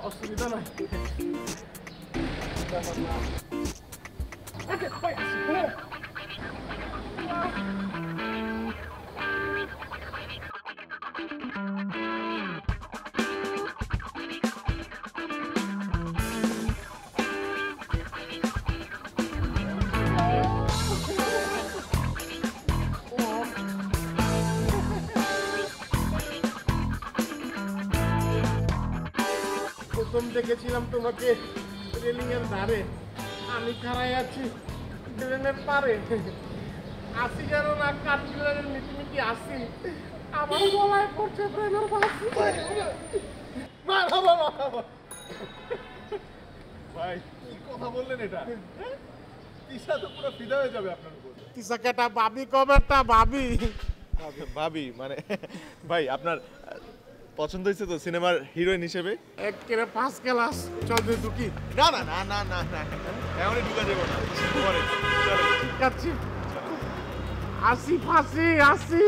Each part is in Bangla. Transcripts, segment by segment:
অসুবিধা নয় প্রথম দেখেছিলাম তোমাকে রেলিং এর ধারে, আমি খাড়াই আছি ড্রেনের পারে, আসি যেন না কাঠবিড়ালের মিটিমিটি আসি, আমার গলায় পড়ছে প্রেমের বাসি। ভাই কি কথা বললেন এটা? তিশা তো পুরো ফিদা হয়ে যাবে আপনার উপর। তিশা কেটা ভাবি কবেটা ভাবি ভাবি মানে ভাই আপনার পছন্দ হয়েছে তো সিনেমার হিরোইন হিসেবে? একেবারে ফার্স্ট ক্লাস। চল তুই ঢুকি। না না না না না না এমনই ঢুকা যাবো না, পরে চলো। ঠিক আছে, আসি ফাঁসি আসি।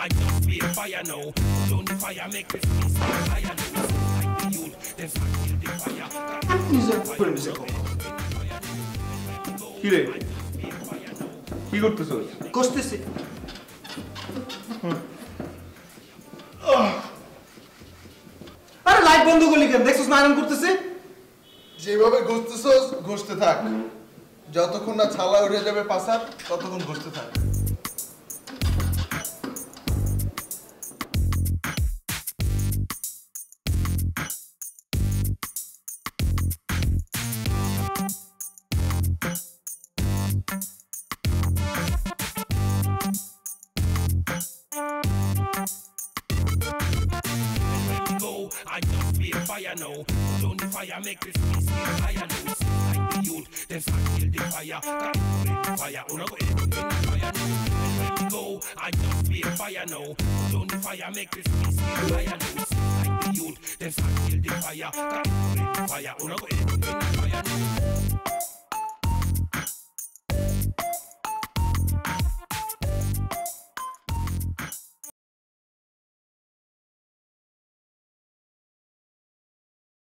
I just be a fire now. Put on the fire, make this place fire now. Like the youth, them start kill the fire. কি রে কি করতেছ? কষতেছি। আরে লাইট বন্ধ করলি কেন? দেখছস না আরাম করতেছে? যেভাবে ঘষতেছস ঘষতে থাক, যতক্ষণ না ছালা উঠে যাবে পাছার ততক্ষণ ঘষতে থাক। I just be a fire now. Put on the fire, make this place fire now. Like the youth, them start kill the fire. Got the fire, wanna go in the fire now. When we go, I just be a fire now. Put on the fire, make this place fire now. Like the youth, them start kill the fire. Got the fire, wanna go in the fire now.